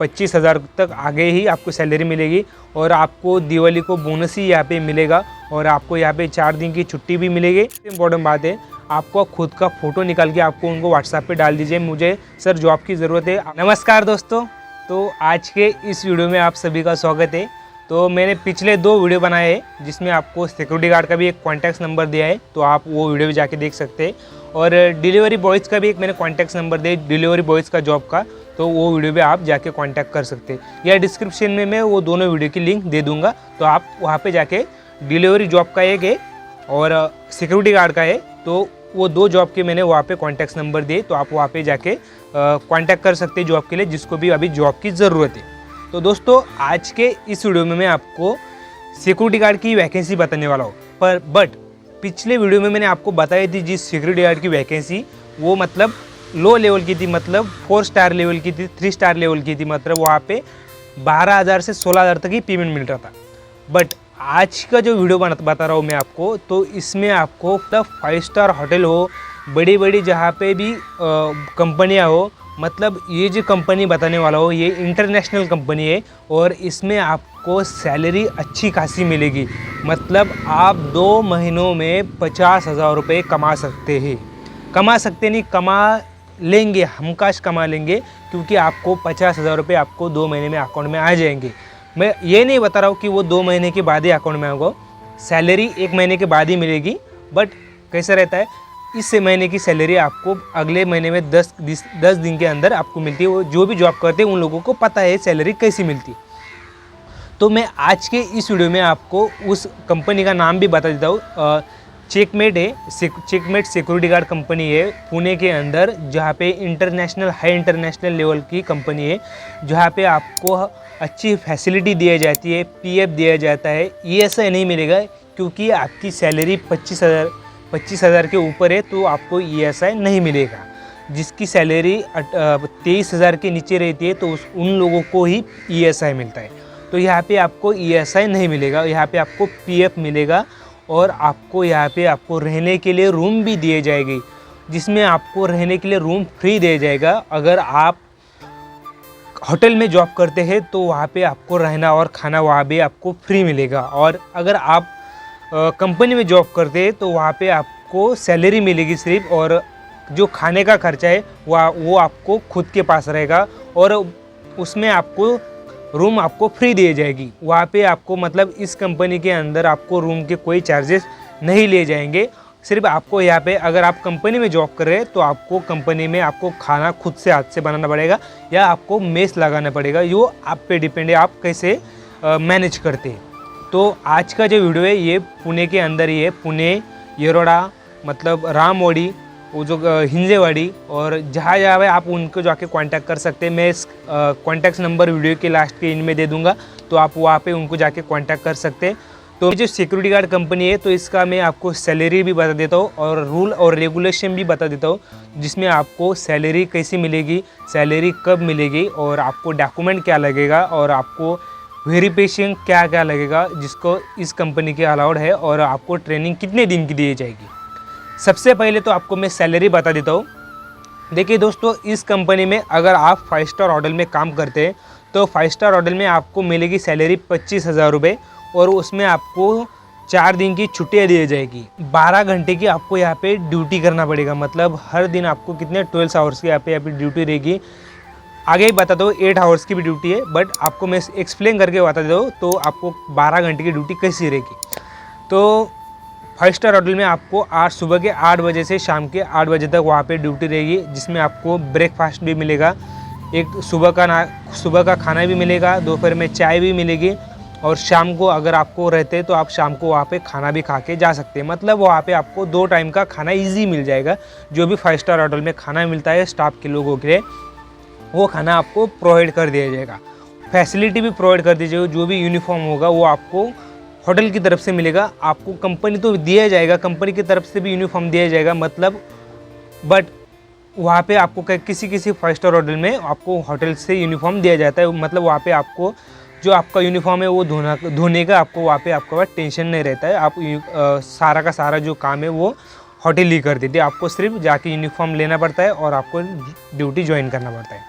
25,000 तक आगे ही आपको सैलरी मिलेगी। और आपको दिवाली को बोनस ही यहाँ पे मिलेगा और आपको यहाँ पे 4 दिन की छुट्टी भी मिलेगी। इम्पोर्टेंट बात है, आपको खुद का फ़ोटो निकाल के आपको उनको व्हाट्सएप पे डाल दीजिए, मुझे सर जॉब की ज़रूरत है। नमस्कार दोस्तों, तो आज के इस वीडियो में आप सभी का स्वागत है। तो मैंने पिछले 2 वीडियो बनाए हैं जिसमें आपको सिक्योरिटी गार्ड का भी एक कॉन्टैक्ट नंबर दिया है, तो आप वो वीडियो भी जाके देख सकते हैं। और डिलीवरी बॉयज़ का भी एक मैंने कॉन्टैक्ट नंबर दिया, डिलीवरी बॉयज़ का जॉब का, तो वो वीडियो भी आप जाके कांटेक्ट कर सकते हैं। या डिस्क्रिप्शन में मैं वो दोनों वीडियो की लिंक दे दूंगा, तो आप वहाँ पे जाके डिलीवरी जॉब का एक है और सिक्योरिटी गार्ड का है, तो वो 2 जॉब के मैंने वहाँ पे कॉन्टैक्ट नंबर दिए, तो आप वहाँ पे जाके कांटेक्ट कर सकते हैं जॉब के लिए, जिसको भी अभी जॉब की ज़रूरत है। तो दोस्तों, आज के इस वीडियो में मैं आपको सिक्योरिटी गार्ड की वैकेंसी बताने वाला हूँ। बट पिछले वीडियो में मैंने आपको बताई थी जिस सिक्योरिटी गार्ड की वैकेंसी, वो मतलब लो लेवल की थी, मतलब 4 स्टार लेवल की थी, 3 स्टार लेवल की थी, मतलब वहाँ पे 12,000 से 16,000 तक ही पेमेंट मिल रहा था। बट आज का जो वीडियो बता रहा हूँ मैं आपको, तो इसमें आपको 5 स्टार होटल हो, बड़ी बड़ी जहाँ पे भी कंपनियाँ हो, मतलब ये जो कंपनी बताने वाला हो ये इंटरनेशनल कंपनी है और इसमें आपको सैलरी अच्छी खासी मिलेगी। मतलब आप 2 महीनों में 50,000 रुपये कमा सकते हैं। कमा लेंगे, हमकाश कमा लेंगे, क्योंकि आपको 50,000 रुपये आपको 2 महीने में अकाउंट में आ जाएंगे। मैं ये नहीं बता रहा हूँ कि वो 2 महीने के बाद ही अकाउंट में आएगा, सैलरी 1 महीने के बाद ही मिलेगी। बट कैसा रहता है, इस महीने की सैलरी आपको अगले महीने में 10 दिन के अंदर आपको मिलती है। वो जो भी जॉब करते हैं उन लोगों को पता है सैलरी कैसी मिलती है। तो मैं आज के इस वीडियो में आपको उस कंपनी का नाम भी बता देता हूँ। चेकमेट है, चेकमेट सिक्योरिटी गार्ड कंपनी है पुणे के अंदर, जहाँ पे हाई इंटरनेशनल लेवल की कंपनी है, जहाँ पे आपको अच्छी फैसिलिटी दी जाती है, पीएफ दिया जाता है। ईएसआई नहीं मिलेगा क्योंकि आपकी सैलरी 25,000 के ऊपर है, तो आपको ईएसआई नहीं मिलेगा। जिसकी सैलरी 23,000 के नीचे रहती है तो उन लोगों को ही ईएसआई मिलता है। तो यहाँ पे आपको ईएसआई नहीं मिलेगा, यहाँ पे आपको पीएफ मिलेगा और आपको यहाँ पे आपको रहने के लिए रूम भी दिए जाएगी, जिसमें आपको रहने के लिए रूम फ्री दिया जाएगा। अगर आप होटल में जॉब करते हैं तो वहाँ पे आपको रहना और खाना वहाँ भी आपको फ्री मिलेगा। और अगर आप कंपनी में जॉब करते हैं तो वहाँ पे आपको सैलरी मिलेगी सिर्फ, और जो खाने का खर्चा है वो आपको खुद के पास रहेगा और उसमें आपको रूम आपको फ्री दी जाएगी। वहाँ पे आपको मतलब इस कंपनी के अंदर आपको रूम के कोई चार्जेस नहीं लिए जाएंगे। सिर्फ आपको यहाँ पे अगर आप कंपनी में जॉब कर रहे हैं तो आपको कंपनी में आपको खाना खुद से हाथ से बनाना पड़ेगा या आपको मेस लगाना पड़ेगा, यो आप पे डिपेंड है आप कैसे मैनेज करते हैं। तो आज का जो वीडियो है ये पुणे के अंदर ही है, पुणे, येरोडा, मतलब रामवाड़ी, वो जो हिंजेवाड़ी, और जहाँ जहाँ आप उनको जाके कांटेक्ट कर सकते हैं। मैं इस कॉन्टैक्ट नंबर वीडियो के लास्ट के इन में दे दूंगा, तो आप वहाँ पे उनको जाके कांटेक्ट कर सकते हैं। तो जो सिक्योरिटी गार्ड कंपनी है, तो इसका मैं आपको सैलरी भी बता देता हूँ और रूल और रेगुलेशन भी बता देता हूँ, जिसमें आपको सैलरी कैसी मिलेगी, सैलरी कब मिलेगी, और आपको डॉक्यूमेंट क्या लगेगा, और आपको वेरिफिकेशन क्या क्या लगेगा, जिसको इस कंपनी के अलाउड है, और आपको ट्रेनिंग कितने दिन की दी जाएगी। सबसे पहले तो आपको मैं सैलरी बता देता हूँ। देखिए दोस्तों, इस कंपनी में अगर आप 5 स्टार होटल में काम करते हैं तो 5 स्टार होटल में आपको मिलेगी सैलरी 25,000 रुपये, और उसमें आपको 4 दिन की छुट्टियाँ दी जाएगी। 12 घंटे की आपको यहाँ पे ड्यूटी करना पड़ेगा, मतलब हर दिन आपको कितने 12 आवर्स की यहाँ पे ड्यूटी रहेगी। आगे ही बता दो 8 आवर्स की भी ड्यूटी है, बट आपको मैं एक्सप्लेन करके बता दो तो आपको 12 घंटे की ड्यूटी कैसी रहेगी। तो 5 स्टार होटल में आपको सुबह के 8 बजे से शाम के 8 बजे तक वहाँ पे ड्यूटी रहेगी, जिसमें आपको ब्रेकफास्ट भी मिलेगा, एक सुबह का खाना भी मिलेगा, दोपहर में चाय भी मिलेगी, और शाम को अगर आपको रहते हैं तो आप शाम को वहाँ पे खाना भी खा के जा सकते हैं। मतलब वहाँ पे आपको 2 टाइम का खाना ईजी मिल जाएगा। जो भी 5 स्टार होटल में खाना मिलता है स्टाफ के लोगों के लिए, वो खाना आपको प्रोवाइड कर दिया जाएगा। फैसिलिटी भी प्रोवाइड कर दी जाएगी। जो भी यूनिफॉर्म होगा वो आपको होटल की तरफ से मिलेगा। आपको कंपनी तो दिया जाएगा, कंपनी की तरफ से भी यूनिफॉर्म दिया जाएगा, मतलब बट वहाँ पे आपको किसी 5 स्टार होटल में आपको होटल से यूनिफॉर्म दिया जाता है। मतलब वहाँ पे आपको जो आपका यूनिफॉर्म है वो धोने का आपको वहाँ पे आपका टेंशन नहीं रहता है। आप सारा का सारा जो काम है वो होटल ही कर देती है। आपको सिर्फ जाके यूनिफॉर्म लेना पड़ता है और आपको ड्यूटी ज्वाइन करना पड़ता है।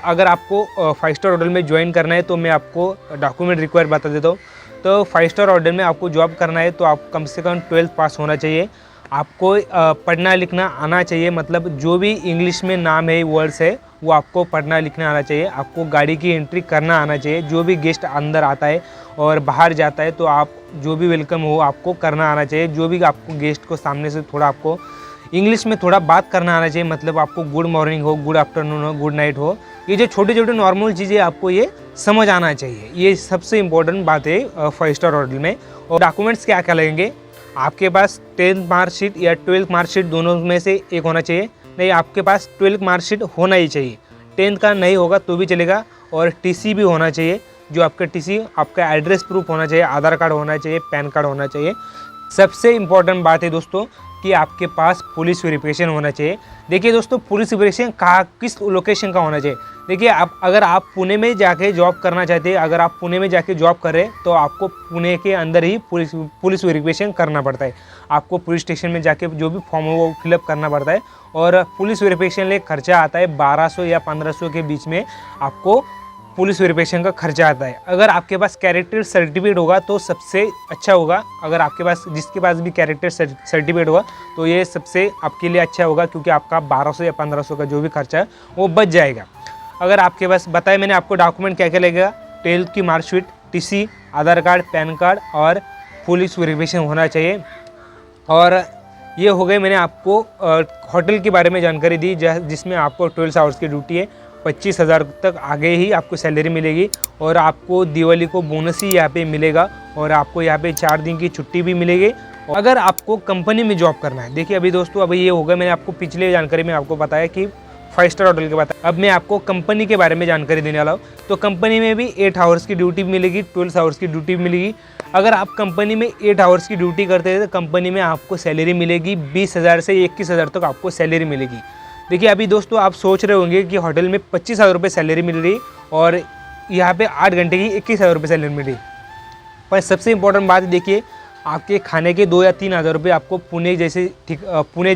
अगर आपको 5 स्टार होटल में ज्वाइन करना है तो मैं आपको डॉक्यूमेंट रिक्वायर बता देता हूँ। तो 5 स्टार होटल में आपको जॉब करना है तो आप कम से कम 12th पास होना चाहिए। आपको पढ़ना लिखना आना चाहिए, मतलब जो भी इंग्लिश में नाम है, वर्ड्स है, वो आपको पढ़ना लिखना आना चाहिए। आपको गाड़ी की एंट्री करना आना चाहिए। जो भी गेस्ट अंदर आता है और बाहर जाता है तो आप जो भी वेलकम हो आपको करना आना चाहिए। जो भी आपको गेस्ट को सामने से थोड़ा आपको इंग्लिश में थोड़ा बात करना आना चाहिए, मतलब आपको गुड मॉर्निंग हो, गुड आफ्टरनून हो, गुड नाइट हो, ये जो छोटे छोटे नॉर्मल चीज़ें आपको ये समझ आना चाहिए। ये सबसे इम्पोर्टेंट बात है 5 स्टार होटल में। और डॉक्यूमेंट्स क्या क्या लगेंगे, आपके पास 10th मार्कशीट या 12th मार्कशीट दोनों में से एक होना चाहिए। नहीं, आपके पास 12th मार्कशीट होना ही चाहिए। 10th का नहीं होगा तो भी चलेगा। और टीसी भी होना चाहिए, जो आपका टीसी, आपका एड्रेस प्रूफ होना चाहिए, आधार कार्ड होना चाहिए, पैन कार्ड होना चाहिए। सबसे इम्पोर्टेंट बात है दोस्तों कि आपके पास पुलिस वेरिफिकेशन होना चाहिए। देखिए दोस्तों, पुलिस वेरिफिकेशन कहाँ, किस लोकेशन का होना चाहिए। देखिए, अगर आप पुणे में जाके जॉब करना चाहते हैं, अगर आप पुणे में जाके जॉब कर रहे हैं तो आपको पुणे के अंदर ही पुलिस वेरिफिकेशन करना पड़ता है। आपको पुलिस स्टेशन में जाके जो भी फॉर्म है वो फिलअप करना पड़ता है। और पुलिस वेरिफिकेशन लिए खर्चा आता है 1200 या 1500 के बीच में आपको पुलिस वेरिफिकेशन का खर्चा आता है। अगर आपके पास कैरेक्टर सर्टिफिकेट होगा तो सबसे अच्छा होगा। अगर आपके पास, जिसके पास भी कैरेक्टर सर्टिफिकेट होगा तो ये सबसे आपके लिए अच्छा होगा, क्योंकि आपका 1200 या 1500 का जो भी खर्चा है वो बच जाएगा। अगर आपके पास, बताया मैंने आपको डॉक्यूमेंट क्या क्या लगेगा, 12th की मार्कशीट, टीसी, आधार कार्ड, पैन कार्ड और पुलिस वेरिफिकेशन होना चाहिए। और ये हो गए, मैंने आपको होटल के बारे में जानकारी दी, जिसमें आपको 12 आवर्स की ड्यूटी है। 25,000 तक आगे ही आपको सैलरी मिलेगी। और आपको दिवाली को बोनस ही यहाँ पे मिलेगा। और आपको यहाँ पे 4 दिन की छुट्टी भी मिलेगी। अगर आपको कंपनी में जॉब करना है, देखिए अभी दोस्तों, अभी ये होगा, मैंने आपको पिछले जानकारी में आपको बताया कि 5 स्टार होटल के बताया। अब मैं आपको कंपनी के बारे में जानकारी देने वाला हूँ। तो कंपनी में भी 8 आवर्स की ड्यूटी मिलेगी, 12 आवर्स की ड्यूटी मिलेगी। अगर आप कंपनी में 8 आवर्स की ड्यूटी करते हैं तो कंपनी में आपको सैलरी मिलेगी 20,000 से 21,000 तक आपको सैलरी मिलेगी। देखिए अभी दोस्तों, आप सोच रहे होंगे कि होटल में 25,000 रुपये सैलरी मिल रही और यहाँ पे 8 घंटे की 21,000 रुपये सैलरी मिल रही। पर सबसे इम्पोर्टेंट बात देखिए, आपके खाने के 2 या 3,000 रुपये आपको पुणे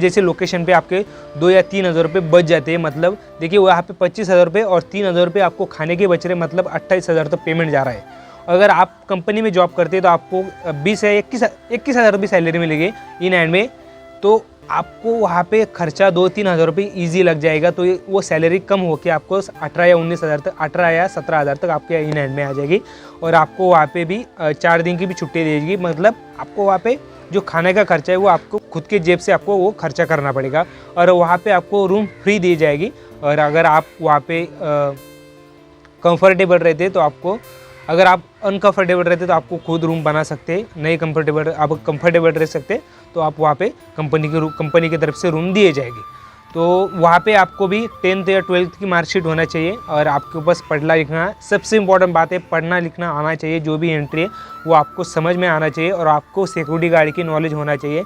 जैसे लोकेशन पे आपके 2 या 3,000 रुपये बच जाते हैं। मतलब देखिए, वहाँ पे 25,000 रुपये और 3,000 रुपये आपको खाने के बच रहे, मतलब 28,000 तक पेमेंट जा रहा है। अगर आप कंपनी में जॉब करते हैं तो आपको 20 या 21,000 रुपये सैलरी मिलेगी इन हैंड में। तो आपको वहाँ पे खर्चा 2-3 हज़ार रुपये ईजी लग जाएगा। तो वो सैलरी कम होकर आपको 18 या 19,000 तक, 18 या 17,000 तक आपके इन हैंड में आ जाएगी। और आपको वहाँ पे भी 4 दिन की भी छुट्टी देगी। मतलब आपको वहाँ पे जो खाने का खर्चा है वो आपको खुद के जेब से आपको वो खर्चा करना पड़ेगा। और वहाँ पे आपको रूम फ्री दी जाएगी। और अगर आप वहाँ पे कंफर्टेबल रहते तो आपको, अगर आप अनकंफर्टेबल रहते तो आपको खुद रूम बना सकते। नहीं कंफर्टेबल, आप कंफर्टेबल रह सकते तो आप वहाँ पे कंपनी की तरफ से रूम दिए जाएगी। तो वहाँ पे आपको भी 10th या 12th की मार्कशीट होना चाहिए। और आपके पास पढ़ना लिखना, सबसे इम्पोर्टेंट बात है, पढ़ना लिखना आना चाहिए। जो भी एंट्री है वो आपको समझ में आना चाहिए। और आपको सिक्योरिटी गार्ड की नॉलेज होना चाहिए।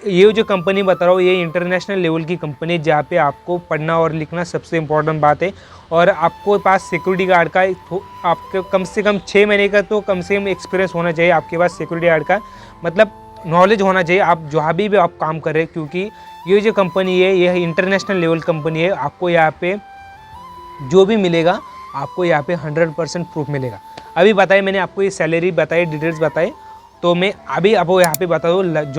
ये जो कंपनी बता रहा हूँ ये इंटरनेशनल लेवल की कंपनी है, जहाँ पे आपको पढ़ना और लिखना सबसे इम्पोर्टेंट बात है। और आपको पास सिक्योरिटी गार्ड का आपके कम से कम 6 महीने का तो कम से कम एक्सपीरियंस होना चाहिए आपके पास सिक्योरिटी गार्ड का, मतलब नॉलेज होना चाहिए आप जहाँ भी आप काम कर रहे हैं। क्योंकि ये जो कंपनी है यह इंटरनेशनल लेवल कंपनी है। आपको यहाँ पे जो भी मिलेगा आपको यहाँ पे 100% प्रूफ मिलेगा। अभी बताइए, मैंने आपको ये सैलरी बताई, डिटेल्स बताए, तो मैं अभी आपको यहाँ पे बता दूँ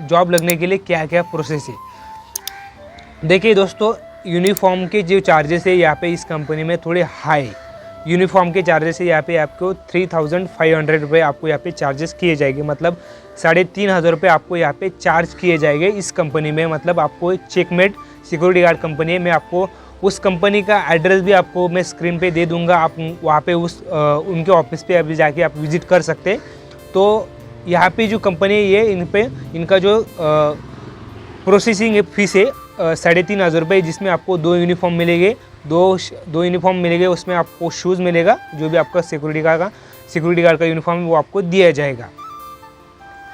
जॉब लगने के लिए क्या क्या प्रोसेस है। देखिए दोस्तों, यूनिफॉर्म के जो चार्जेस है यहाँ पे इस कंपनी में थोड़े हाई, यूनिफॉर्म के चार्जेस है यहाँ पे आपको 3,500 रुपये आपको यहाँ पे चार्जेस किए जाएंगे। मतलब 3,500 रुपये आपको यहाँ पे चार्ज किए जाएंगे इस कंपनी में। मतलब आपको चेकमेट सिक्योरिटी गार्ड कंपनी है। मैं आपको उस कंपनी का एड्रेस भी आपको मैं स्क्रीन पे दे दूंगा। आप वहाँ पे उनके ऑफिस पे अभी जाके आप विज़िट कर सकते हैं। तो यहाँ पे जो कंपनी है ये इनका जो प्रोसेसिंग फीस है 3,500 रुपये, जिसमें आपको 2 यूनिफॉर्म मिलेंगे, दो यूनिफॉर्म मिलेंगे। उसमें आपको शूज़ मिलेगा, जो भी आपका सिक्योरिटी गार्ड का यूनिफॉर्म है वो आपको दिया जाएगा।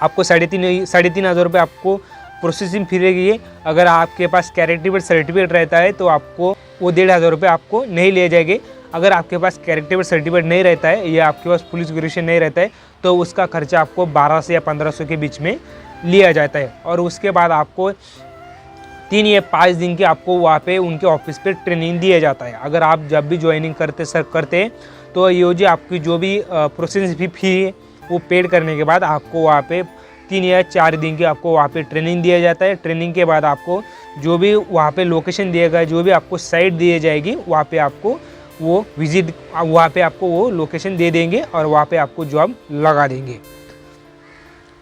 आपको 3,500 रुपये आपको प्रोसेसिंग फी रहेगी। अगर आपके पास कैरेक्टर सर्टिफिकेट रहता है तो आपको वो 1,500 रुपये आपको नहीं लिए जाएंगे। अगर आपके पास कैरेक्टर सर्टिफिकेट नहीं रहता है या आपके पास पुलिस वेरिफिकेशन नहीं रहता है तो उसका खर्चा आपको 1,200 या 1,500 के बीच में लिया जाता है। और उसके बाद आपको 3 या 5 दिन की आपको वहाँ पे उनके ऑफिस पे ट्रेनिंग दिया जाता है। अगर आप जब भी ज्वाइनिंग करते हैं तो ये जो आपकी जो भी प्रोसेस फी है वो पेड करने के बाद आपको वहाँ पे 3 या 4 दिन की आपको वहाँ पे ट्रेनिंग दिया जाता है। ट्रेनिंग के बाद आपको जो भी वहाँ पे लोकेशन दिया गया, जो भी आपको साइट दी जाएगी, वहाँ पे आपको वो विजिट, वहाँ पे आपको वो लोकेशन दे देंगे और वहाँ पे आपको जॉब लगा देंगे।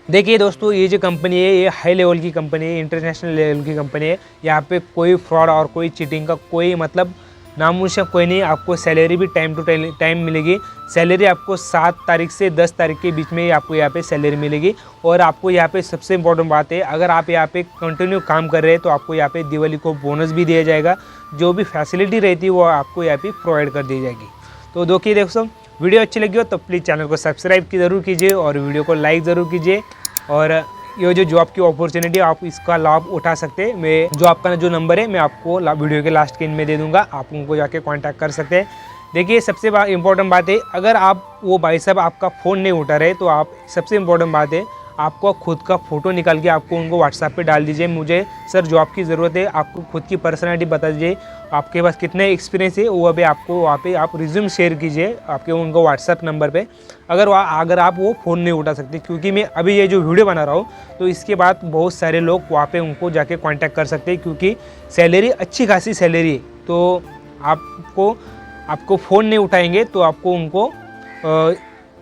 देखिए दोस्तों, ये जो कंपनी है ये हाई लेवल की कंपनी है, इंटरनेशनल लेवल की कंपनी है। यहाँ पे कोई फ्रॉड और कोई चीटिंग का कोई मतलब नामोनिशान कोई नहीं। आपको सैलरी भी टाइम टू टाइम मिलेगी। सैलरी आपको 7 तारीख से 10 तारीख के बीच में आपको यहाँ पे सैलरी मिलेगी। और आपको यहाँ पे सबसे इम्पोर्टेंट बात है, अगर आप यहाँ पे कंटिन्यू काम कर रहे हैं तो आपको यहाँ पे दिवाली को बोनस भी दिया जाएगा। जो भी फैसिलिटी रहती है वो आपको यहाँ पे प्रोवाइड कर दी जाएगी। तो देखिए दोस्तों, वीडियो अच्छी लगी हो तो प्लीज़ चैनल को सब्सक्राइब ज़रूर कीजिए और वीडियो को लाइक ज़रूर कीजिए। और ये जो जॉब की अपॉर्चुनिटी आप इसका लाभ उठा सकते हैं। मैं जो आपका जो नंबर है मैं आपको वीडियो के लास्ट के इन में दे दूंगा, आप उनको जाके कांटेक्ट कर सकते हैं। देखिए सबसे इम्पोर्टेंट बात है, अगर आप वो भाई साहब आपका फ़ोन नहीं उठा रहे तो आप सबसे इम्पोर्टेंट बात है आपको खुद का फ़ोटो निकाल के आपको उनको व्हाट्सएप पे डाल दीजिए, मुझे सर जॉब की ज़रूरत है। आपको खुद की पर्सनैलिटी बता दीजिए, आपके पास कितने एक्सपीरियंस है वो भी आपको वहाँ पे आप रिज्यूम शेयर कीजिए आपके उनको व्हाट्सएप नंबर पे। अगर आप वो फ़ोन नहीं उठा सकते, क्योंकि मैं अभी ये जो वीडियो बना रहा हूँ तो इसके बाद बहुत सारे लोग वहाँ पे उनको जाके कांटेक्ट कर सकते हैं, क्योंकि सैलरी अच्छी खासी सैलरी है। तो आपको फ़ोन नहीं उठाएंगे तो आपको उनको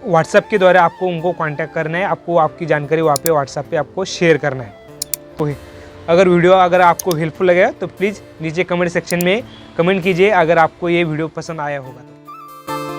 व्हाट्सएप के द्वारा आपको उनको कांटेक्ट करना है, आपको आपकी जानकारी वहाँ पे व्हाट्सएप पे आपको शेयर करना है। तो अगर आपको हेल्पफुल लगेगा तो प्लीज़ नीचे कमेंट सेक्शन में कमेंट कीजिए अगर आपको ये वीडियो पसंद आया होगा तो।